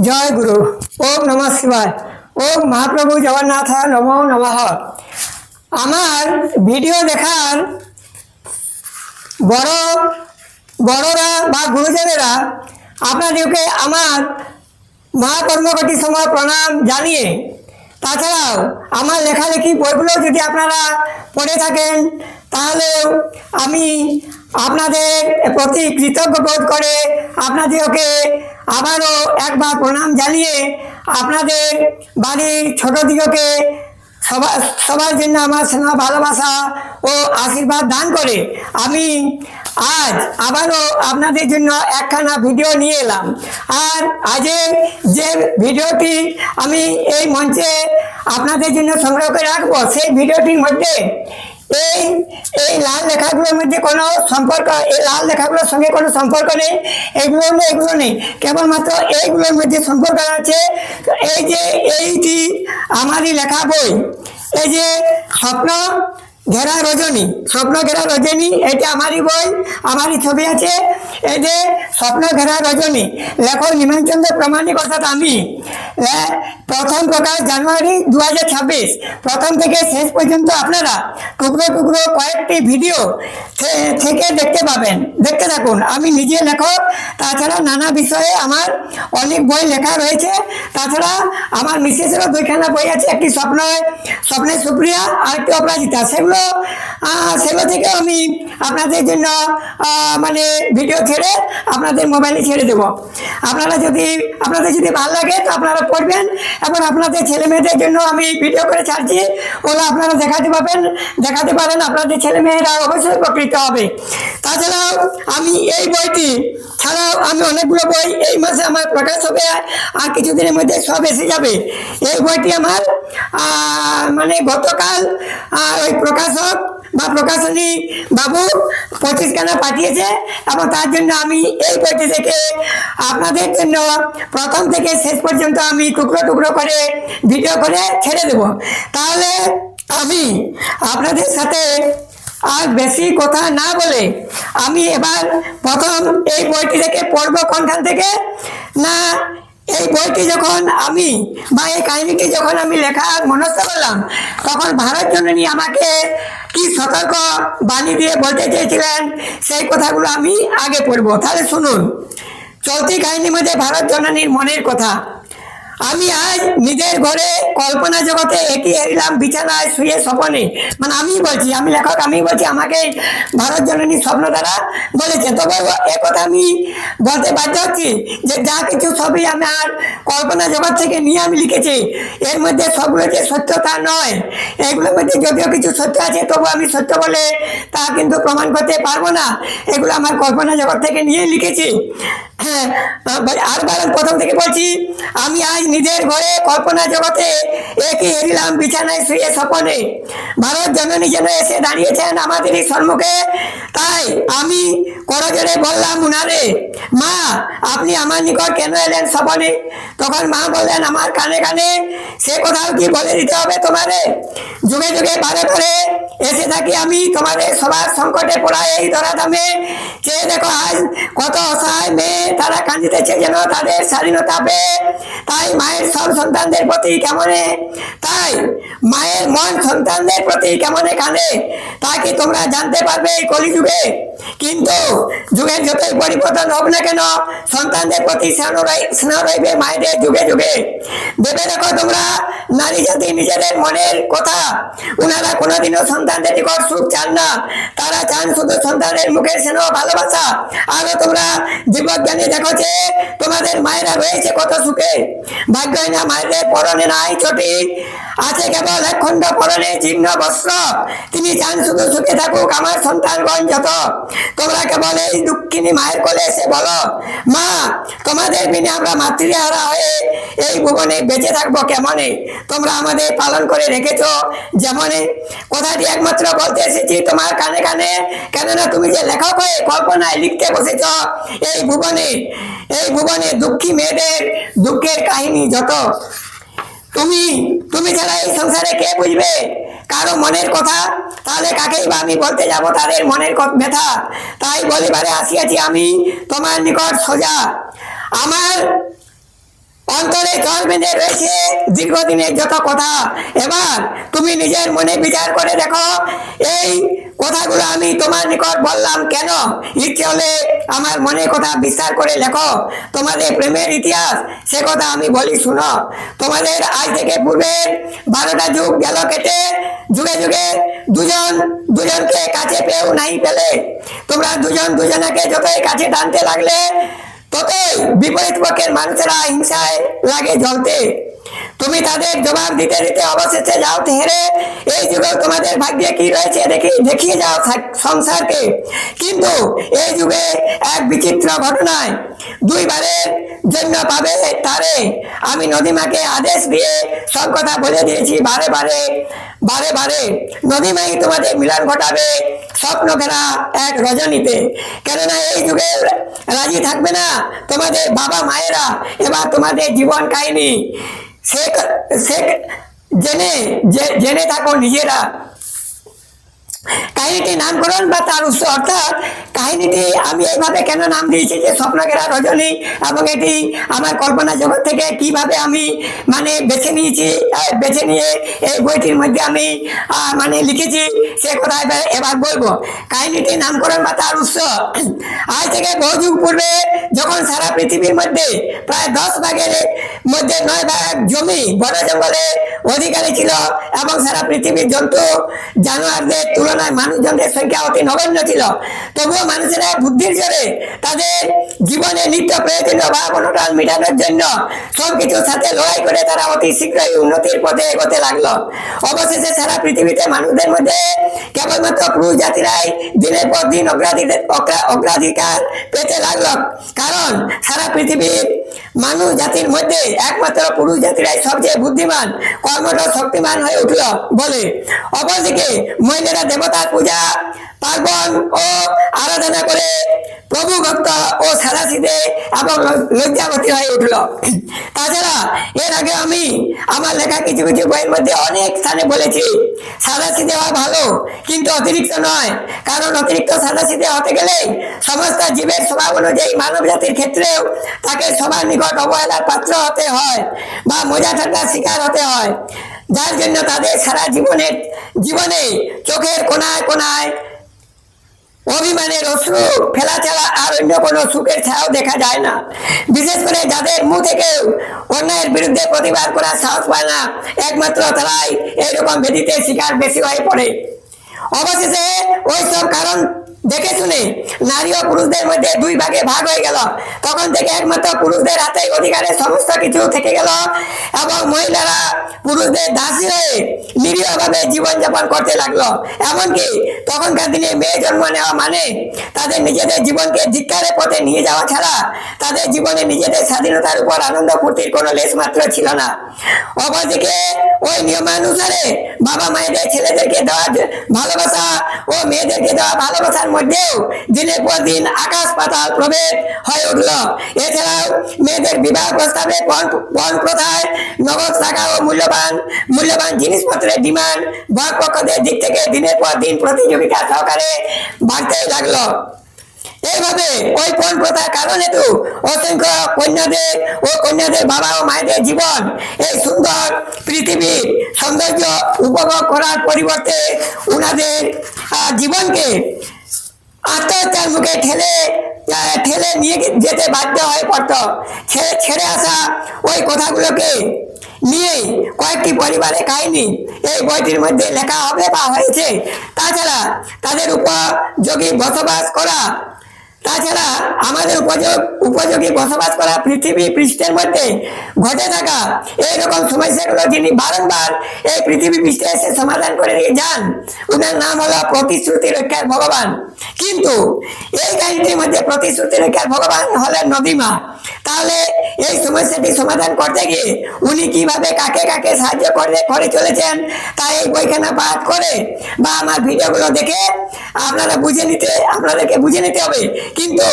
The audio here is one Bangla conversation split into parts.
জয় গুরু। ওম নমঃ শিবায়। ওম মহাপ্রভু জগন্নাথ নমো নমঃ। আমার ভিডিও দেখার বড় বড়রা বা গুরুজনেরা আপনাদেরকে আমার মহাকর্মকটি সময় প্রণাম জানিয়ে, তাছাড়াও আমার লেখালেখি বইগুলো যদি আপনারা পড়ে থাকেন তাহলে আমি আপনাদের প্রতি কৃতজ্ঞ বোধ করে আপনাদেরকে আবারও একবার প্রণাম জানিয়ে আপনাদের বাড়ির ছোটদিগকে সবার জন্য আমার স্নেহ ভালোবাসা ও আশীর্বাদ দান করে আমি আজ আবারও আপনাদের জন্য একখানা ভিডিও নিয়ে এলাম। আর আজের যে ভিডিওটি আমি এই মঞ্চে আপনাদের জন্য সংগ্রহ করে রাখবো, সেই ভিডিওটির মধ্যে এই এই লাল লেখাগুলোর মধ্যে কোনো সম্পর্ক, এই লাল লেখাগুলোর সঙ্গে কোনো সম্পর্ক নেই। এগুলো নেই, কেবলমাত্র এইগুলোর মধ্যে সম্পর্ক আছে। এই যে এইটি আমারই লেখা বই, এই যে স্বপ্ন ঘেরা রজনী, এটা আমারই বই, আমারই ছবি আছে। এই যে স্বপ্ন ঘেরা রজনী, লেখক নিমানচন্দ্র প্রামাণিক, অর্থাৎ আমি। প্রথম প্রকাশ জানুয়ারি 2026। প্রথম থেকে শেষ পর্যন্ত আপনারা টুকরো টুকরো কয়েকটি ভিডিও থেকে দেখতে থাকুন। আমি নিজে লেখক, তাছাড়া নানা বিষয়ে আমার অনেক বই লেখা রয়েছে। তাছাড়া আমার মিসেসেরও দুইখানা বই আছে, একটি স্বপ্নের সুপ্রিয়া আর একটি অপরাজিতা। সেগুলো থেকে আমি আপনাদের জন্য মানে ভিডিও ছেড়ে আপনাদের মোবাইলে ছেড়ে দেবো। আপনাদের যদি ভালো লাগে তো আপনারা পড়বেন, এবং আপনাদের ছেলে মেয়েদের জন্য আমি ভিডিও করে ছাড়ছি, ওগুলো আপনারা দেখাতে পারেন। আপনাদের ছেলে মেয়েরা অবশ্যই উপকৃত হবে। তাছাড়াও আমি এই বইটি ছাড়াও আমি অনেকগুলো বই এই মাসে আমার প্রকাশ হবে, আর কিছুদিনের মধ্যে সব এসে যাবে। এই বইটি আমার মানে গতকাল ওই প্রকাশক বা প্রকাশনী বাবু 25 খানা পাঠিয়েছে, এবং তার জন্য আমি এই বইটি থেকে আপনাদের জন্য প্রথম থেকে শেষ পর্যন্ত আমি টুকরো টুকরো করে ভিডিও করে ছেড়ে দেব। তাহলে আমি আপনাদের সাথে আর বেশি কথা না বলে আমি এবার প্রথম এই বইটি থেকে পড়বো। কোনখান থেকে না, এই বইটি যখন আমি বা এই কাহিনীটি যখন আমি লেখার মনস্থ করলাম, তখন ভারত জননী আমাকে কি সতর্ক বাণী দিয়ে বলতে চেয়েছিলেন, সেই কথাগুলো আমি আগে পড়বো। তাহলে শুনুন। চলতি কাহিনীর মধ্যে ভারত জননীর মনের কথা। আমি আজ নিজের ঘরে কল্পনা জগতে একই এলাম বিছানায় শুয়ে স্বপনে। মানে আমি লেখক, আমি বলছি, আমাকে ভারত জননী স্বপ্ন দ্বারা বলেছে। তবে একথা আমি বলতে বাধ্য হচ্ছি যে যা কিছু ছবি আমার কল্পনা জগৎ থেকে নিয়ে আমি লিখেছি, এর মধ্যে সবগুলো যে সত্যতা নয়। এগুলোর মধ্যে যদিও কিছু সত্য আছে, তবু আমি সত্য বলে তা কিন্তু প্রমাণ করতে পারবো না। এগুলো আমার কল্পনা জগৎ থেকে নিয়ে লিখেছি। হ্যাঁ, আর প্রথম থেকে বলছি। আমি আজ নিজের ঘরে কল্পনা জগতে একই এলাম বিছানায় শুয়ে স্বপনে। ভারত জননী যেন এসে দাঁড়িয়েছেন আমাদেরই সম্মুখে। তাই আমি করজোড়ে বললাম উনারে, মা আপনি আমার নিকট কেন এলেন স্বপনে? তখন মা বললেন, আমার কানে কানে সে কোথাও কি বলে দিতে হবে তোমারে? যুগে যুগে বারে বারে এসে থাকি আমি তোমাদের সবার সংকটে পড়া এই ধরাধামে। চেয়ে দেখো আজ কত অসহায় মেয়ে, তারা কাঁদিতেছে যেন তাদের স্বাধীনতা পেয়ে। তাই মায়ের মন সন্তানদের প্রতি কেমনে কাঁদে, তা কি তোমরা জানতে পারবে এই কলিযুগে? কিন্তু যুগের যতই পরিবর্তন হোক না কেন, সন্তানদের প্রতি স্নেহ রইবে মায়েদের যুগে যুগে। ভেবে দেখো তোমরা নারী জাতি নিজেদের মনের কথা। উনারা কোনোদিনও সন্তানদের নিকট সুখ চান না, তারা চান শুধু সন্তানের মুখের স্নেহ ভালোবাসা। আরো তোমরা জীবজ্ঞানী দেখো যে তোমাদের মায়েরা রয়েছে কত সুখে। ভাগ্যই না মায়েদের পরনে নাই চটি, আছে কেবল একখণ্ড পরনে জীর্ণ বস্ত্র। তিনি চান শুধু সুখে থাকুক আমার সন্তানগণ যত। তোমরা কেবল এই দুঃখিনী মায়ের কোলে এসে বলো, মা তোমাদের বিনে আমরা মাতৃহারা হয়ে এই ভুবনে বেঁচে থাকবো কেমনে? তোমরা আমাদের পালন করে রেখেছ যেমনে। কথাটি একমাত্র বলতে এসেছি তোমার কানে কানে, কেননা তুমি যে লেখক হয়ে কল্পনায় লিখতে বসেছ এই ভুবনে দুঃখী মেয়েদের দুঃখের কাহিনী যত। তুমি ছাড়া এই সংসারে কে বুঝবে কারো মনের কথা? তাহলে কাকেই বা আমি বলতে যাব তাদের মনের ব্যথা? তাই বলিবারে আসিয়াছি আমি তোমার নিকট সোজা। আমার অন্তরে জল বেঁধে রয়েছে দীর্ঘদিনের যত কথা। এবার তুমি নিজের মনে বিচার করে দেখো, এই কথাগুলো আমি তোমার নিকট বললাম কেন? ইচ্ছে হলে আমার মনে কথা বিস্তার করে লেখো তোমাদের প্রেমের ইতিহাস, সে কথা আমি বলি শুনো। তোমাদের আজ থেকে পূর্বের 12টা যুগ গেল কেটে, যুগে যুগে দুজন দুজনকে কাছে পেয়েও নাই পেলে। তোমরা দুজন দুজনাকে যতই কাছে টানতে লাগলে, ততই বিপরীত পক্ষের মানুষেরা হিংসায় লাগে জ্বলতে। তুমি তাদের জবাব দিতে দিতে অবশেষে যাও হেরে। এই যুগে তোমাদের ভাগ্যে কি রয়েছে দেখিয়ে যাও সংসারকে। কিন্তু এই যুগে এক বিচিত্র ঘটনায় দুইবারের জন্য পাবে তারে। আমি নদীমাকে আদেশ দিয়ে সব কথা বলে দিয়েছি বারে বারে বারে বারে। নদীমাই তোমাদের মিলন ঘটাবে স্বপ্ন ঘেরা এক রজনীতে। কেননা এই যুগে রাজি থাকবে না তোমাদের বাবা মায়েরা। এবার তোমাদের জীবন কাহিনী সে জেনে থাকো নিজেরা। কাহিনীটি নামকরণ বা তার উৎস, অর্থাৎ কাহিনীটি আমি এইভাবে কেন নাম দিয়েছি যে স্বপ্নঘেরা রজনী, এবং এটি আমার কল্পনা জগৎ থেকে কিভাবে আমি মানে বেছে নিয়ে এই বইটির মধ্যে আমি মানে লিখেছি, সে কথা এবার বলবো। কাহিনীটি নামকরণ বা তার উৎস, আজ থেকে বহু যুগ পূর্বে যখন সারা পৃথিবীর মধ্যে প্রায় 10 ভাগের মধ্যে 9 ভাগ জমি বড় জঙ্গলে অধিকারী ছিল, এবং সারা পৃথিবীর জন্তু জানোয়ারদের তুলনায় মানুষজনদের সংখ্যা অতি নগণ্য ছিল, তবুও মানুষেরা বুদ্ধির জোরে তাদের জীবনে নিত্য প্রয়োজনীয় অভাব অনটন মেটানোর জন্য সবকিছুর সাথে লড়াই করে তারা অতি শীঘ্রই উন্নতির পথে এগোতে লাগলো। অবশেষে সারা পৃথিবীতে মানুষদের মধ্যে কেবলমাত্র পুরুষ জাতিরাই দিনের পর দিন অগ্রাধিকার পেতে লাগলো, কারণ সারা পৃথিবীর মানুষ জাতির মধ্যে একমাত্র পুরুষ জাতিরাই সবচেয়ে বুদ্ধিমান, কর্মঠ, শক্তিমান হয়ে উঠল বলে। অপরদিকে মহিলারা দেবতার পূজা পার্বণ ও আরাধনা করে প্রভু ভক্ত ও সাদাসিধে এবং লজ্জাবতী হয়ে উঠল। তাছাড়া এর আগে আমি আমার লেখা কিছু কিছু বইয়ের মধ্যে অনেক স্থানে বলেছি, সাদাসিধে হওয়া ভালো কিন্তু অতিরিক্ত নয়, কারণ অতিরিক্ত সাদাসিধে হতে গেলে সমস্ত জীবের স্বভাব অনুযায়ী মানব জাতির ক্ষেত্রেও তাকে সবার নিকট অবহেলার পাত্র হতে হয় বা মজা ঠান্ডার শিকার হতে হয়, যার জন্য তাদের সারা জীবনে চোখের কোনায় কোনায় অভিমানের অশ্রু ফেলা ছাড়া আর অন্য কোনো সুখের ছায়াও দেখা যায় না। বিশেষ করে যাদের মুখ থেকে অন্যায়ের বিরুদ্ধে প্রতিবাদ করার সাহস পায় না, একমাত্র তারাই এইরকম ব্যাধিতে শিকার বেশি হয়ে পড়ে। অবশেষে ওইসব কারণ দেখে শুনে নারী ও পুরুষদের মধ্যে 2 ভাগে ভাগ হয়ে গেল। তখন থেকে একমাত্র পুরুষদের হাতে অধিকারের সমস্ত কিছু থেকে গেল, এবং মহিলারা পুরুষদের দাসী হয়ে নিরীহভাবে জীবনযাপন করতে লাগলো। এমনকি তখনকার দিনে মেয়ে জন্ম নেওয়া মানে তাদের নিজেদের জীবনকে ধিক্কারের পথে নিয়ে যাওয়া ছাড়া তাদের জীবনে নিজেদের স্বাধীনতার উপর আনন্দ ফুর্তির কোনো লেশ মাত্র ছিল না। অপরদিকে ওই নিয়মানুসারে বাবা মায়েদের ছেলেদেরকে দেওয়া ভালোবাসা ও মেয়েদেরকে দেওয়া ভালোবাসার মধ্যেও দিনের পর দিন আকাশ পাতাল প্রভেদ হয়ে উঠল। এছাড়াও মেয়েদের বিবাহ প্রস্তাবে পণ প্রথায় নগদ টাকা ও মূল্যবান জিনিসপত্রের ডিমান্ড বর পক্ষদের দিক থেকে দিনের পর দিন প্রতিযোগিতা সহকারে বাড়তেই লাগলো। এইভাবে ওই পণ প্রথার কারণে তো অসংখ্য কন্যাদের বাবা ও মায়েদের জীবন এই সুন্দর পৃথিবীর সৌন্দর্য উপভোগ করার পরিবর্তে উনাদের জীবনকে আত্মহত্যার মুখে ঠেলে নিয়ে যেতে বাধ্য হয়ে পড়ত। ছেড়ে আসা ওই কথাগুলোকে নিয়ে কয়েকটি পরিবারের কাহিনী এই বইটির মধ্যে লেখা হবে বা হয়েছে। তাছাড়া তাদের উপযোগী বসবাস করা আমাদের উপযোগী বসবাস করা পৃথিবী পৃষ্ঠের মধ্যে ঘটে থাকা এইরকম সমস্যাগুলো যিনি বারংবার এই পৃথিবী পৃষ্ঠে এসে সমাধান করে দিয়ে যান, ওনার নাম হলো প্রতিশ্রুতি রক্ষার ভগবান। কিন্তু এই কাহিনীটির মধ্যে প্রতিশ্রুতি রক্ষার ভগবান হলেন নদীমা। তাহলে এই সমস্যাটি সমাধান করতে গিয়ে উনি কিভাবে কাকে কাকে সাহায্য করে চলেছেন তা এই বইখানা পাঠ করে বা আমার ভিডিওগুলো দেখে আপনাদেরকে বুঝে নিতে হবে। কিন্তু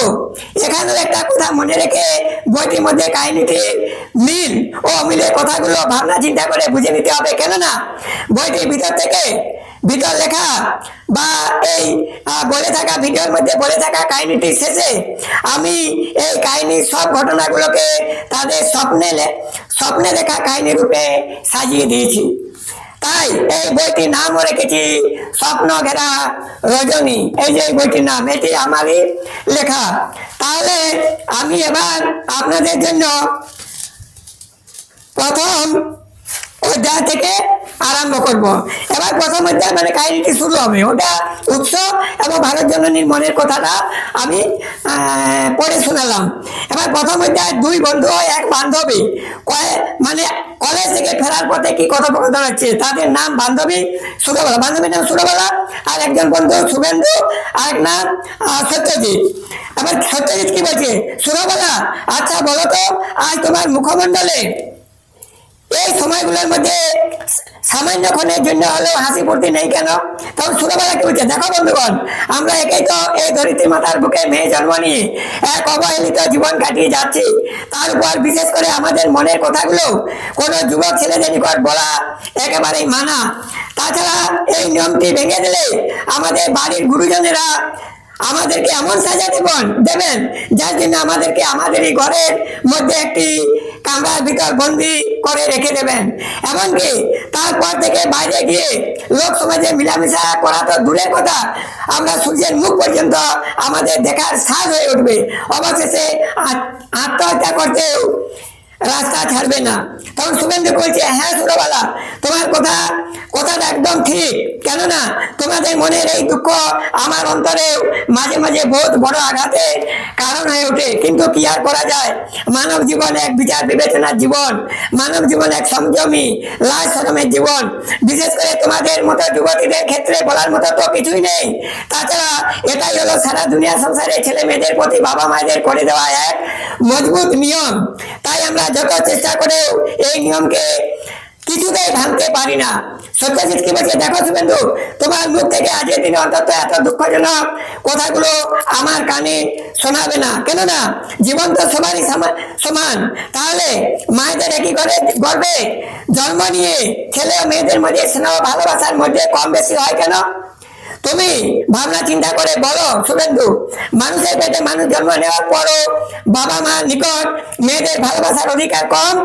এখানেও একটা কথা মনে রেখে বইটির মধ্যে কাহিনীটির মিল ও অমিলের কথাগুলো ভাবনা চিন্তা করে বুঝে নিতে হবে। কেননা বইটির ভিতর থেকে ভিতর লেখা বা এই বলে থাকা ভিডিওর মধ্যে বলে থাকা কাহিনীটি শেষে আমি এই কাহিনীর সব ঘটনাগুলোকে তাদের স্বপ্নে দেখা কাহিনী রূপে সাজিয়ে দিয়েছি। তাই এই বইটির নামও রেখেছি স্বপ্ন ঘেরা রজনী। এই যে বইটির নাম, এটি আমারই লেখা। তাহলে আমি এবার আপনাদের জন্য প্রথম অধ্যায় থেকে আরম্ভ করব। এবার প্রথম অধ্যায় মানে কাহিনীটি শুরু হবে, ওটা উৎস এবং ভারত জননীর মনের কথাটা আমি পড়ে শোনালাম। এবার প্রথম অধ্যায় দুই বন্ধু এক বান্ধবী মানে কলেজ থেকে ফেরার পথে কি কথোপকথন হচ্ছে। তাদের নাম বান্ধবী সুরবালা, বান্ধবীর নাম সুরবালা, আর একজন বন্ধু শুভেন্দু, আর এক নাম সত্যজিৎ। এবার সত্যজিৎ কি বলছে, সুরবালা আচ্ছা বলো তো আজ তোমার মুখমণ্ডলে এই সময়গুলোর মধ্যে সামান্য ক্ষণের জন্য হলেও হাসি ফুর্তি নেই কেন? তখন সুরবালা কি বলছে, দেখো বন্ধুগণ, আমরা একেই তো এই ধরিত্রী মাতার বুকে মেয়ে জন্ম নিয়ে এক অবহেলিত জীবন কাটিয়ে যাচ্ছি। তার উপর বিশেষ করে আমাদের মনের কথাগুলো কোনো যুবক ছেলেদের নিকট বলা একেবারেই মানা। তাছাড়া এই নিয়মটি ভেঙে দিলে আমাদের বাড়ির গুরুজনেরা আমাদেরকে এমন সাজা দেবেন যার জন্য আমাদেরকে আমাদের এই ঘরের মধ্যে একটি কামরার ভিতর বন্দি করে রেখে দেবেন। এমনকি তারপর থেকে বাইরে গিয়ে লোক সমাজে মিলামিশা করা তো দূরের কথা, আমরা সূর্যের মুখ পর্যন্ত আমাদের দেখার সাজ হয়ে উঠবে। অবশেষে আত্মহত্যা করতেও রাস্তা ছাড়বে না। তখন শুভেন্দু বলছে, হ্যাঁ সুরবালা, তোমার কথাটা একদম ঠিক। কেননা তোমাদের মনের এই দুঃখ আমার অন্তরে মাঝে মাঝে বহুত বড় আঘাতের কারণ হয়ে ওঠে। কিন্তু কি আর করা যায়, মানব জীবন এক বিচার বিবেচনার জীবন, মানব জীবন এক সংযমী লাজ শরমের জীবন। বিশেষ করে তোমাদের মতো যুবতীদের ক্ষেত্রে বলার মতো তো কিছুই নেই। তাছাড়া এটাই হলো সারা দুনিয়া সংসারে ছেলে মেয়েদের প্রতি বাবা মায়েদের করে দেওয়া এক মজবুত নিয়ম। তাই আমরা যত চেষ্টা করেও এই নিয়মকে কিছুতেই ভাঙতে পারি না। সত্যজিৎ কি বলছে, দেখো শুভেন্দু, তোমার মুখ থেকে আজকের দিনে অন্তত এত দুঃখজনক কথাগুলো আমার কানে শোনাবে না। কেননা জীবন তো সবারই সমান। তাহলে মায়েদের একই গর্ভে জন্ম নিয়ে ছেলে ও মেয়েদের মধ্যে স্নেহ ভালোবাসার মধ্যে কম বেশি হয় কেন? তুমি ভাবনা চিন্তা করে বলো শুভেন্দু, মানুষের পেটে মানুষ জন্ম নেওয়ার পরও বাবা মার নিকট মেয়েদের ভালোবাসার অধিকার কম?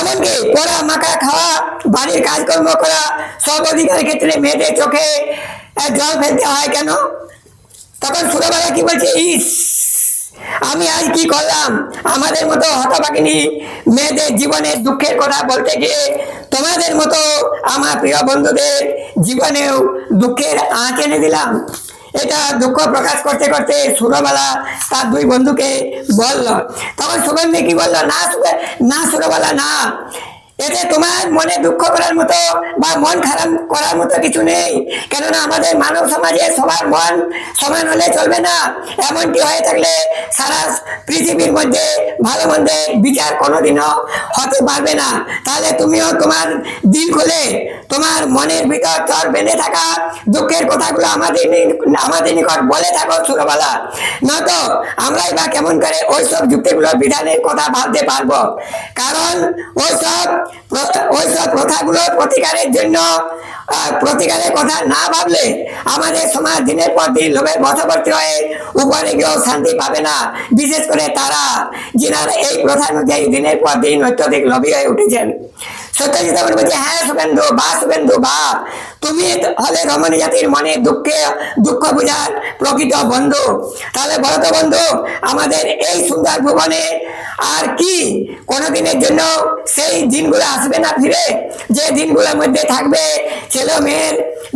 এমনকি পড়া মাখা খাওয়া বাড়ির কাজকর্ম করা সব অধিকারের ক্ষেত্রে মেয়েদের চোখে জল ফেলতে হয় কেন? তখন ছোটবেলা কি বলছে, ইস আমি আজ কি করলাম। আমাদের মতো হতভাগিনী মেয়েদের জীবনের দুঃখের কথা বলতে গিয়ে তোমাদের মতো আমার প্রিয় বন্ধুদের জীবনেও দুঃখের আঁচ এনে দিলাম। এটা দুঃখ প্রকাশ করতে করতে সুরবালা তার দুই বন্ধুকে বলল। তখন শুভেন্দু কি বললো, না সুরবালা না, এতে তোমার মনে দুঃখ করার মতো বা মন খারাপ করার মতো কিছু নেই। কেননা আমাদের মানব সমাজে সবার মন সমান হলে চলবে না। এমনটি হয়ে থাকলে সারা পৃথিবীর মধ্যে ভালো মন্দের বিচার কোনোদিনও হতে পারবে না। তাহলে তুমিও তোমার দিল খুলে তোমার মনের ভিতর চর বেঁধে থাকা দুঃখের কথাগুলো আমাদের নিকট বলে থাকো সুরবালা। নয়তো আমরাই বা কেমন করে ওইসব যুক্তিগুলো বিধানের কথা ভাবতে পারবো। কারণ ওইসব প্রথাগুলোর প্রতিকারের কথা না ভাবলে আমাদের সমাজ দিনের পর দিন লোভের বশবর্তী হয়ে উপরে গিয়েও শান্তি পাবে না। বিশেষ করে তারা যিনারা এই প্রথা অনুযায়ী দিনের পর দিন অত্যধিক লোভী হয়ে উঠেছেন। সত্যজিৎ বলছে, হ্যাঁ শুভেন্দু বা তুমি হলে রমণী জাতির মনে দুঃখ বোঝার প্রকৃত বন্ধু। তাহলে বলো তো বন্ধু, আমাদের এই সুন্দর ভুবনে আর কি কোনোদিনের জন্য সেই দিনগুলো আসবে না ফিরে, যে দিনগুলোর মধ্যে থাকবে ছেলে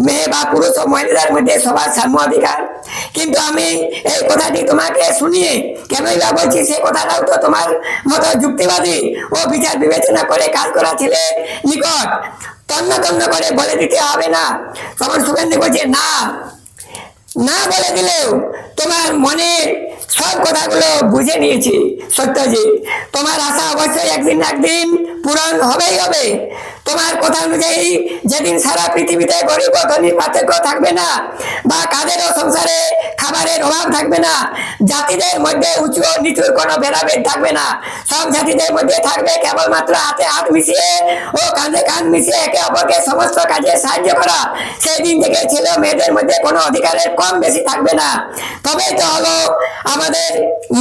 মেয়ে বা পুরুষ ও মহিলাদের মধ্যে সবার সাম্য অধিকার? কিন্তু আমি এই কথাটি তোমাকে শুনিয়ে কেনই বা বলছি, সে কথাটাও তো তোমার মতো যুক্তিবাদী ও বিচার বিবেচনা করে কাজ করা ছেলে নিকট তন্ন করে বলে দিতে হবে না। তখন শুভেন্দু বলছে, না বলে দিলেও তোমার মনের সব কথাগুলো বুঝে নিয়েছি সত্যজিৎ। তোমার আশা অবশ্যই একদিন পূরণ হবেই হবে। তোমার কথা অনুযায়ী যেদিন সারা পৃথিবীতে গরিব ও ধনীর পার্থক্য থাকবে না, বা কাদেরও সংসারে খাবারের অভাব থাকবে না, জাতিদের মধ্যে উঁচু ও নিচুর কোনো ভেদাভেদ থাকবে না, সব জাতিদের মধ্যে থাকবে কেবলমাত্র হাতে হাত মিশিয়ে ও কাঁধে কাঁধ মিশিয়ে একে অপরকে সমস্ত কাজে সাহায্য করা, সেই দিন থেকে ছেলে মেয়েদের মধ্যে কোনো অধিকারের কম বেশি থাকবে না। তবেই তো হলো আমাদের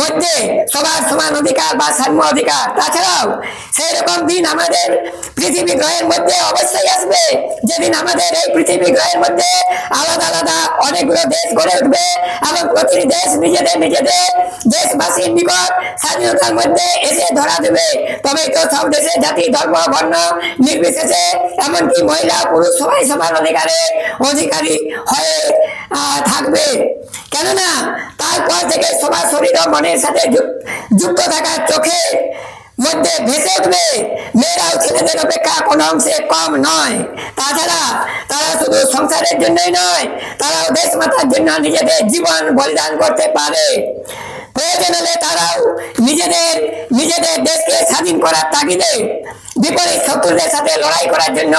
মধ্যে সবার সমান অধিকার বা সাম্য অধিকার। তাছাড়াও সেই রকম দিন আমাদের পৃথিবী গ্রহের মধ্যে অবশ্যই আসবে, যেদিন আমাদের এই পৃথিবী গ্রহের মধ্যে আলাদা আলাদা অনেকগুলো দেশ গড়ে উঠবে এবং প্রতিটি দেশ নিজেদের দেশবাসীর নিকট স্বাধীনতার মধ্যে এসে ধরা দেবে। তবেই তো সব দেশে জাতি ধর্ম বর্ণ নির্বিশেষে এমনকি মহিলা পুরুষ সবাই সমান অধিকারী হয়ে থাকবে। কেননা তারপর থেকে সবার শরীর ও মনের সাথে যুক্ত থাকার চোখে মধ্যে ভেসে উঠবে মেয়েরাও ছেলেদের অপেক্ষা কোনো অংশে কম নয়। তাছাড়া তারা শুধু সংসারের জন্যই নয়, তারাও দেশ মাতার জন্য নিজেদের জীবন বলিদান করতে পারে। প্রয়োজন হলে তারাও নিজেদের দেশকে স্বাধীন করার তাগিদে বিপরীত শত্রুদের সাথে লড়াই করার জন্য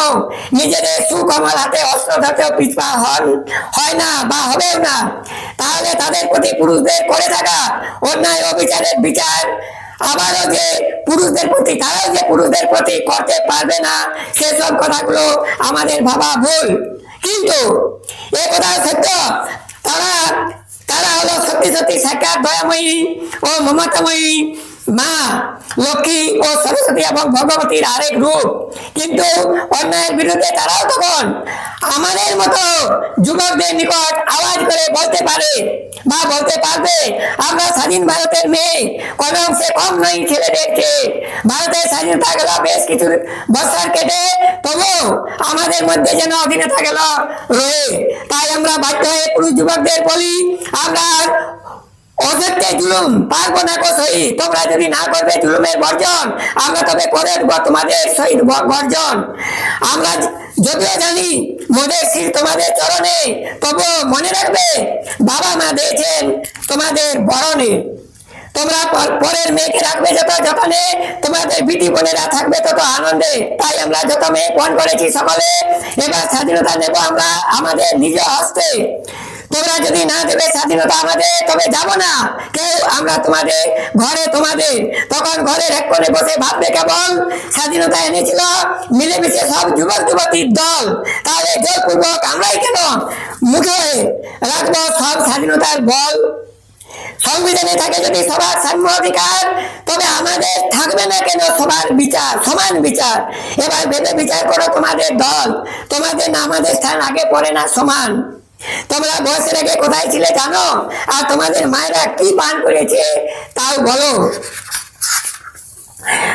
নিজেদের সুকমল হাতে অস্ত্র ধরতেও পিছপা হয় না বা হবেও না। তাহলে তাদের প্রতি পুরুষদের করে থাকা অন্যায় অবিচারের বিচার আবারও যে তারাও যে পুরুষদের প্রতি করতে পারবে না, সেসব কথাগুলো আমাদের ভাবা ভুল। কিন্তু এ কথা সত্য, তারা হলো সত্যি সত্যি সাক্ষাৎ দয়াময়ী ও মমতাময়ী মা লক্ষ্মী ও সরস্বতী এবং ভগবতীর আরেক রূপ। কিন্তু অন্যায়ের বিরুদ্ধে তারাও তখন আমাদের মতো যুবকদের নিকট আওয়াজ করে বলতে পারে বা বলতে পারবে, আমরা স্বাধীন ভারতের মেয়ে, কোন অংশে কম নই ছেলেদেরকে। ভারতের স্বাধীনতা গেল বেশ কিছু বছর কেটে, তবু আমাদের মধ্যে যেন অধীনতা গেল রয়ে। তাই আমরা বাধ্য হয়ে পুরুষ যুবকদের বলি, আমরা অসত্যে জুলুম পারবো না গো সহি। তোমরা যদি না করবে জুলুমের বর্জন, আমরা তবে করে দেবো তোমাদের সহিত বর্জন। আমরা যদিও জানি মোদের শির তোমাদের চরণে, তবু মনে রাখবে বাবা মা দিয়েছেন তোমাদের বরণে। তোমরা পরের মেয়েকে রাখবে যত যতনে, তোমাদের বিটি বোনেরা থাকবে তত আনন্দে। তাই আমরা যত মেয়ে পণ করেছি সকলে, এবার স্বাধীনতা নেব আমরা আমাদের নিজ হস্তে। তোমরা যদি না দেবে স্বাধীনতা আমাদের, তবে যাব না কেউ আমরা তোমাদের ঘরে। তখন ঘরের এক কোণে বসে ভাববে কেবল স্বাধীনতা এনেছিল মিলেমিশে সব যুবক যুবতীর দল। তাহলে জোরপূর্বক আমরাই কেন মুখে রাখবো সব স্বাধীনতার বল? সংবিধানে থাকে যদি সবার সাম্য অধিকার, তবে আমাদের থাকবে না কেন সবার বিচার, সমান বিচার? এবার ভেবে বিচার করো তোমাদের দল, তোমাদের না আমাদের স্থান আগে পড়ে না সমান? তোমরা বয়সের আগে কোথায় ছিলে জানো? আর তোমাদের মায়েরা কি পান করেছে তাও বলো।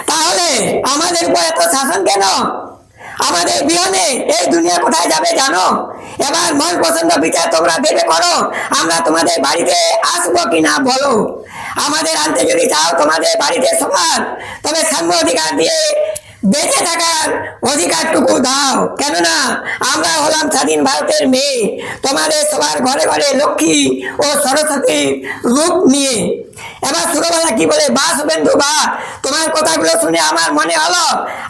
তাহলে আমাদের উপর এত শাসন কেন? আমাদের বিহনে এই দুনিয়া কোথায় যাবে জানো? এবার মন পছন্দ বিচার তোমরা ভেবে করো, আমরা তোমাদের বাড়িতে আসবো কিনা বলো। আমাদের আনতে যদি চাও তোমাদের বাড়িতে সবার, তবে সাম্য অধিকার দিয়ে বেঁচে থাকার অধিকারটুকু দাও। কেননা আমরা হলাম স্বাধীন ভারতের মেয়ে, তোমাদের সবার ঘরে ঘরে লক্ষ্মী ও সরস্বতীর রূপ নিয়ে। এবার সুরবালা কি বলে, বা শুভেন্দু বা, তোমার কথাগুলো শুনে আমার মনে হলো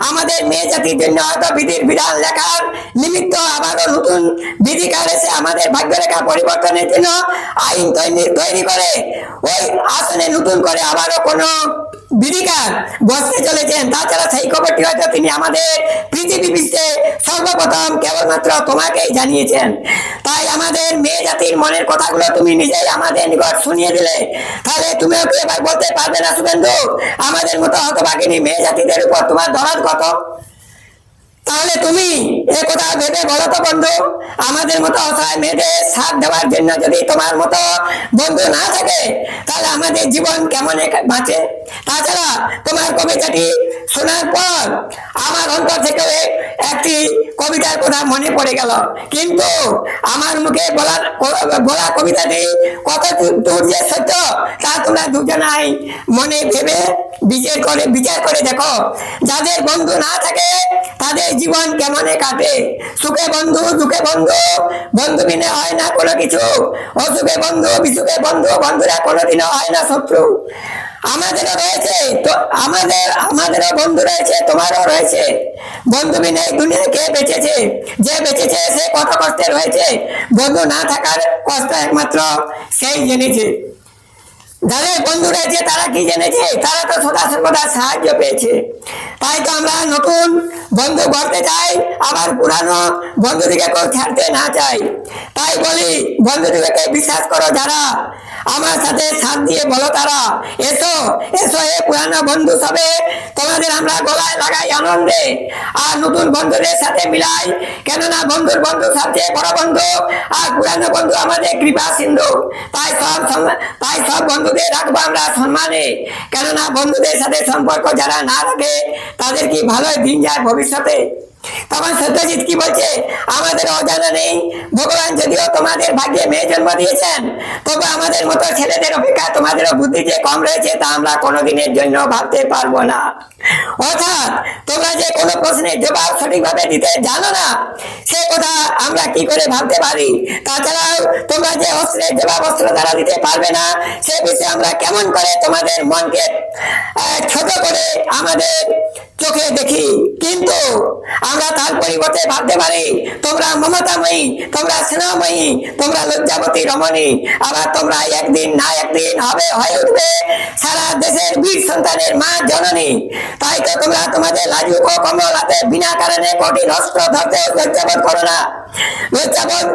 আমাদের মেয়ে জাতির জন্য হয়তো বিধির বিধান লেখার নিমিত্ত আবারও নতুন বিধিকার এসে আমাদের ভাগ্যরেখা পরিবর্তনের জন্য আইন তৈরি করে ওই আসনে নতুন করে আবারও কোনো বিধিকার বসতে চলেছেন। তাছাড়া সেই খবরটি হয়তো তিনি আমাদের পৃথিবী বিশ্বে সর্বপ্রথম কেবলমাত্র তোমাকেই জানিয়েছেন। তাই আমাদের মেয়ে জাতির মনের কথাগুলো তুমি নিজেই আমাদের নিকট শুনিয়ে দিলে। তাহলে তুমিও কি এবার বলতে পারবে না শুভেন্দু, আমাদের মতো হতভাগিনী মেয়ে জাতিদের উপর তোমার দরদ কত? তাহলে তুমি এ কথা ভেবে বলো তো বন্ধু, আমাদের মতো অসহায় মেয়েদের সাথ দেওয়ার জন্য যদি তোমার মতো বন্ধু না থাকে, তাহলে আমাদের জীবন কেমন বাঁচে? তাছাড়া তোমার কবিতাটি শোনার পর আমার অন্তর থেকে একটি কবিতার কথা মনে পড়ে গেল, কিন্তু আমার মুখে বলা কবিতাটি কত দূর যে সত্য তা তোমরা দুজনাই মনে ভেবে বিচার করে দেখো। যাদের বন্ধু না থাকে তাদের জীবন কেমনে কাটে? সুখে বন্ধু, দুঃখে বন্ধু, বন্ধু বিনে হয় না কোনো কিছু। অসুখে বন্ধু, বিসুখে বন্ধু, বন্ধুরা কোনোদিনও হয় না শত্রু। আমাদেরও রয়েছে, তো আমাদেরও বন্ধু রয়েছে, তোমারও রয়েছে। বন্ধু বিনা এই দুনিয়া কে বেঁচেছে? যে বেঁচেছে সে কত কষ্টে রয়েছে। বন্ধু না থাকার কষ্ট একমাত্র সেই জেনেছে। যাদের বন্ধু রয়েছে তারা কি জেনেছে? তারা তো সদা সর্বদা সাহায্য পেয়েছে। তাই তো আমরা নতুন বন্ধু গড়তে চাই, আবার পুরানো বন্ধুদিকে কেউ ছাড়তে না চাই। তাই বলি, বন্ধুদিকে বিশ্বাস করো যারা, আমার সাথে সাথ দিয়ে বলো তারা, এসো এসো এ পুরানো বন্ধু সবে তোমাদের আমরা গলায় লাগাই আনন্দে, আর নতুন বন্ধুদের সাথে মিলাই। কেননা বন্ধুর বন্ধু সবচেয়ে বড় বন্ধু, আর পুরানো বন্ধু আমাদের কৃপা সিন্ধু। তাই সব বন্ধুদের রাখবো আমরা সম্মানে। কেননা বন্ধুদের সাথে সম্পর্ক যারা না রাখে তাদের কি ভালো দিন যায় ভবিষ্যতে? তখন সত্যজিৎ কি বলছে? আমাদের অজানা নেই, ভগবান যদিও তোমাদের ভাগ্যে মেয়ে জন্ম দিয়েছেন, তবে আমাদের মতো ছেলেদের অপেক্ষা তোমাদেরও বুদ্ধি যে কম রয়েছে তা আমরা কোনোদিনের জন্য ভাবতে পারবো না। অর্থাৎ তোমরা যে কোনো প্রশ্নের জবাব সঠিকভাবে দিতে জানো না, সে কথা আমরা কি করে ভাবতে পারি? তাছাড়াও তোমরা যে অস্ত্রের জবাব অস্ত্র দ্বারা দিতে পারবে না, সে বিষয়ে আমরা কেমন করে তোমাদের মনকে ছোট করে আমাদের চোখে দেখি। কিন্তু আমরা তার পরিবর্তে ভাবতে পারি তোমরা মমতাময়ী, তোমরা স্নেহময়ী, তোমরা লজ্জাবতী রমণী, আবার তোমরা একদিন না একদিন হয়ে উঠবে সারা দেশের বীর সন্তানের মা জননী। তাই তো তোমরা তোমাদের লাজুক ও কমল হাতে বিনা কারণে কঠিন অস্ত্র ধরতে লজ্জাবোধ করো না। লজ্জাবোধ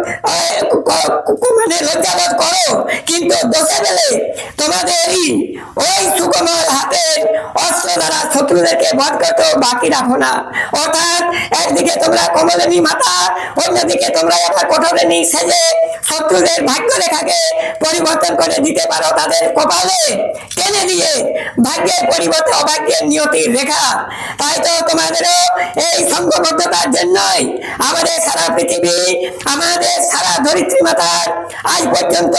করো, কিন্তু দোষে পেলে তোমাদেরই ওই সুকোমল হাতের অস্ত্র দ্বারা শত্রুদেরকে বধ করতে বাকি রাখো না। অর্থাৎ একদিকে তোমরা কমলিনী মাতা, অন্যদিকে তোমরা এবার কঠোরিনী সেজে শত্রুদের ভাগ্য রেখাকে পরিবর্তন করে দিতে পারো তাদের কপালে টেনে দিয়ে, ভাগ্যের পরিবর্তে অভাগ্যের নিয়তির রেখা। তাই তো তোমাদেরও এই সংঘবদ্ধতার জন্যই আমাদের সারা পৃথিবী, আমাদের সারা ধরিত্রী মাতার আজ পর্যন্ত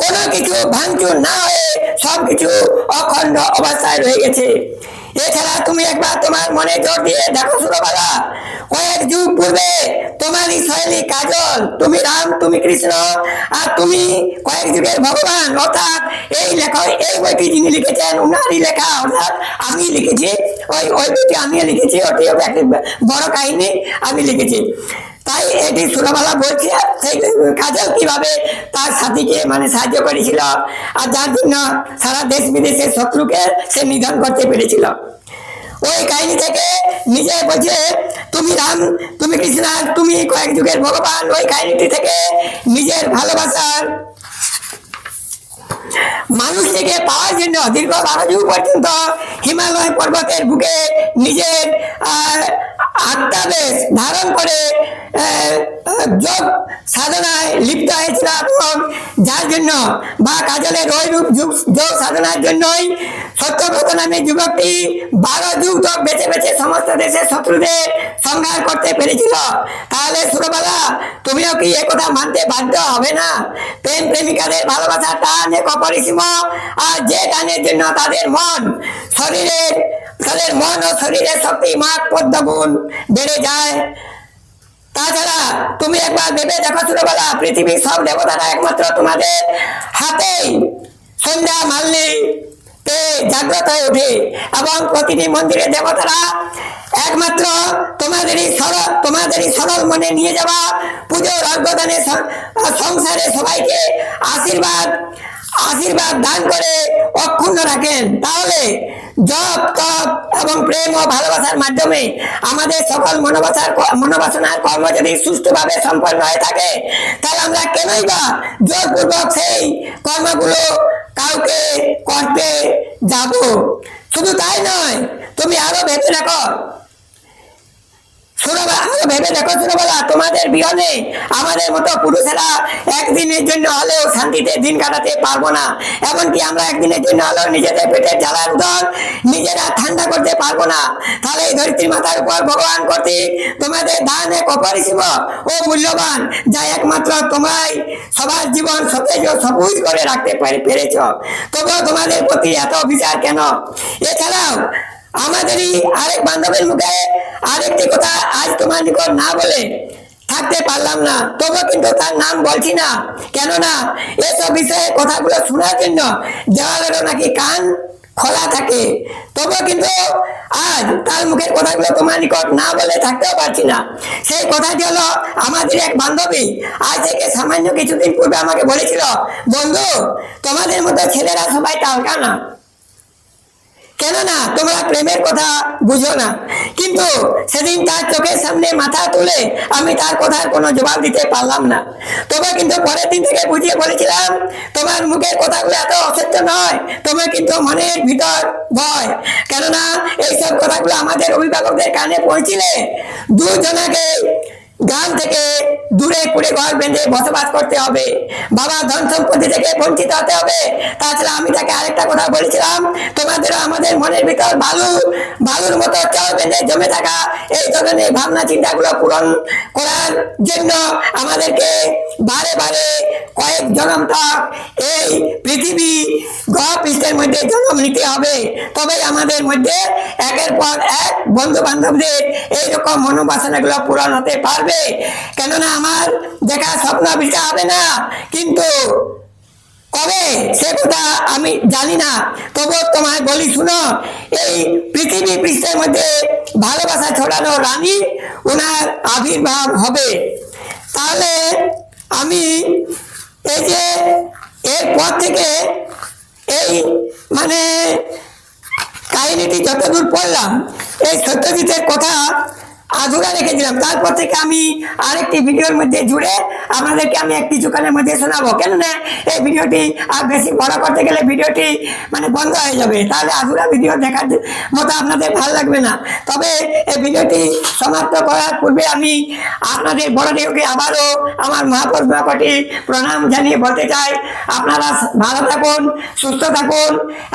কোনো কিছু ভাঙচুর না হয়ে সবকিছু অখণ্ড অবস্থায় রয়ে গেছে। এছাড়া তুমি একবার তোমার মনে জোর দিয়ে দেখো সুরবালা, কয়েক যুগ পূর্বে তোমারই সহেলি কাজল, তুমি রাম, তুমি কৃষ্ণ, আর তুমি কয়েক যুগের ভগবান। অর্থাৎ এই লেখা, এই বইটি যিনি লিখেছেন উনারই লেখা, অর্থাৎ আমি লিখেছি। ওই বইটি আমি লিখেছি, ওটি একটি বড় কাহিনী আমি লিখেছি। তাই এটি সুরবালা বলছে সেই কাজল কিভাবে তার সাথীকে সাহায্য করেছিল, আর যার জন্য সারা দেশ বিদেশের শত্রুকে সে নিধন করতে পেরেছিল। ওই কাহিনী থেকে নিজে বলছে তুমি রাম, তুমি কৃষ্ণ, তুমি কয়েক যুগের ভগবান। ওই কাহিনীটি থেকে নিজের ভালোবাসার মানুষটিকে পাওয়ার জন্য দীর্ঘ 12 যুগ পর্যন্ত হিমালয় পর্বতের বুকে নিজের আত্মাবেশ ধারণ করে যোগ সাধনায় লিপ্ত হয়েছিল, এবং যার জন্য বা কাজলের ওই রূপ যোগ সাধনার জন্যই সত্যব্রত নামে যুবকটি 12 যুগ তক বেছে বেছে সমস্ত দেশের শত্রুদের সংহার করতে পেরেছিল। তাহলে সুরবালা, তুমিও কি একথা মানতে বাধ্য হবে না? প্রেম প্রেমিকাদের ভালোবাসার টান এক অপরিসীম, আর যে টানের জন্য তাদের মন ও শরীরের শক্তি মাঠ পদ্মগুণ বেড়ে যায়। তাছাড়া তুমি একবার ভেবে দেখো সুরবালা, পৃথিবীর সব দেবতারা একমাত্র তোমাদের হাতেই সন্ধ্যা মালনি জাগ্রত হয়ে ওঠে, এবং প্রতিটি মন্দিরে দেবতারা একমাত্র তোমাদেরই সরল মনে নিয়ে যাওয়া পুজোর অর্ঘদানে সংসারে সবাইকে আশীর্বাদ দান করে অক্ষুণ্ণ রাখেন। তাহলে জপ তপ এবং প্রেম ও ভালোবাসার মাধ্যমে আমাদের সকল মনোবাসনার কর্ম যদি সুষ্ঠুভাবে সম্পন্ন হয়ে থাকে, তাহলে আমরা কেনই বা জোরপূর্বক সেই কর্মগুলো কাউকে করতে যাব? শুধু তাই নয়, তুমি আরো ভেবে দেখো সুরবালা, তোমাদের বিহনে আমাদের মতো পুরুষেরা একদিনের জন্য হলেও শান্তিতে দিন কাটাতে পারবো না। এমনকি আমরা একদিনের জন্য হলেও নিজেদের পেটের জ্বালার উদর নিজেরা ঠান্ডা করতে পারবো না। তাহলে এই ধরিত্রী মাতার উপর ভগবান কর্তৃক তোমাদের দান এক অপরিসীম ও মূল্যবান, যা একমাত্র তোমরাই সবার জীবন সতেজ ও সবুজ করে রাখতে পেরেছ। তবুও তোমাদের প্রতি এত বিচার কেন? এছাড়াও আমাদেরই আরেক বান্ধবের মুখে আরেকটি কথা আজ তোমার নিকট না বলে থাকতে পারলাম না, তবু কিন্তু তার নাম বলছি না। কেননা এসব বিষয়ে কথাগুলো শোনার জন্য দেওয়ালেরও নাকি কান খোলা থাকে, তবুও কিন্তু আজ তার মুখের কথাগুলো তোমার নিকট না বলে থাকতেও পারছি না। সেই কথাটি হলো, আমাদের এক বান্ধবী আজ থেকে সামান্য কিছুদিন পূর্বে আমাকে বলেছিল, বন্ধু তোমাদের মতো ছেলেরা সবাই টালকা না, কেননা তোমরা প্রেমের কথা বুঝো না। কিন্তু সেদিন তার চোখের সামনে মাথা তুলে আমি তার কথার কোনো জবাব দিতে পারলাম না। তবে কিন্তু পরের দিন থেকে বুঝিয়ে বলেছিলাম, তোমার মুখের কথাগুলো এত অসহ্য নয়, তোমার কিন্তু মনের ভিতর ভয়। কেননা এইসব কথাগুলো আমাদের অভিভাবকদের কানে পৌঁছিলে দুজনাকে গ্রাম থেকে দূরে কুড়ে ঘর বেঁধে বসবাস করতে হবে, বাবা ধন সম্পত্তি থেকে বঞ্চিত হতে হবে। তাছাড়া আমি তাকে আরেকটা কথা বলেছিলাম, তোমাদেরও আমাদের মনের ভিতর বালুর মতো চর বেঁধে জমে থাকা এই ধরনের ভাবনা চিন্তাগুলো পূরণ করার জন্য আমাদেরকে বারে বারে কয়েক জনম তক এই পৃথিবী গ্রহ পৃষ্ঠের মধ্যে জন্ম নিতে হবে। তবে আমাদের মধ্যে একের পর এক বন্ধু বান্ধবদের এইরকম মনোবাসনাগুলো পূরণ হতে পারবে। কেননা আমার দেখা স্বপ্ন বিষয় হবে না, কিন্তু কবে সে কথা আমি জানি না। তবু তোমায় বলি শুনো, এই পৃথিবী পৃষ্ঠের মধ্যে ভালোবাসা ছড়ানো রানী ওনার আবির্ভাব হবে। তাহলে আমি এই যে এরপর থেকে এই মানে কাহিনীটি যতদূর পড়লাম, এই সত্যজিতের কথা আধুরা রেখেছিলাম। তারপর থেকে আমি আরেকটি ভিডিওর মধ্যে জুড়ে আপনাদেরকে আমি কিছুক্ষণের মধ্যে শোনাবো। কেননা এই ভিডিওটি আর বেশি বড় করতে গেলে ভিডিওটি মানে বন্ধ হয়ে যাবে, তাহলে আধুরা ভিডিও দেখার মতো আপনাদের ভালো লাগবে না। তবে এই ভিডিওটি সমাপ্ত করার পূর্বে আমি আপনাদের বড়দেরকে আবারও আমার মহাপরমাকটি প্রণাম জানিয়ে বলতে চাই, আপনারা ভালো থাকুন, সুস্থ থাকুন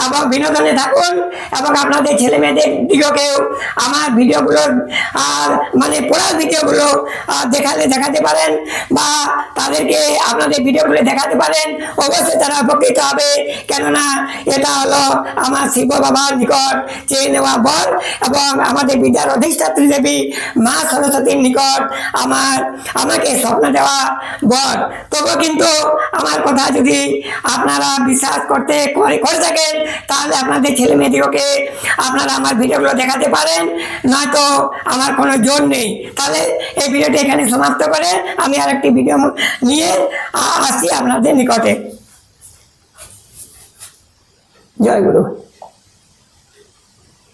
এবং বিনোদনে থাকুন, এবং আপনাদের ছেলে মেয়েদের দিকেও আমার ভিডিওগুলোর মানে পড়ার ভিডিওগুলো দেখাতে পারেন, বা তাদেরকে আপনাদের ভিডিওগুলো দেখাতে পারেন। অবশ্যই তারা উপকৃত হবে, কেননা এটা হলো আমার শিব বাবার নিকট চেয়ে নেওয়া বর, এবং আমাদের বিদ্যার অধিষ্ঠাত্রী দেবী মা সরস্বতীর নিকট আমাকে স্বপ্ন দেওয়া বর। তবু কিন্তু আমার কথা যদি আপনারা বিশ্বাস করে থাকেন, তাহলে আপনাদের ছেলে মেয়েদেরকে আপনারা আমার ভিডিওগুলো দেখাতে পারেন, নয়তো আমার কোনো জোর নেই। তাহলে এই ভিডিওটি এখানে সমাপ্ত করে আমি আরেকটি ভিডিও নিয়ে আসছি আপনাদের নিকটে। জয় গুরু।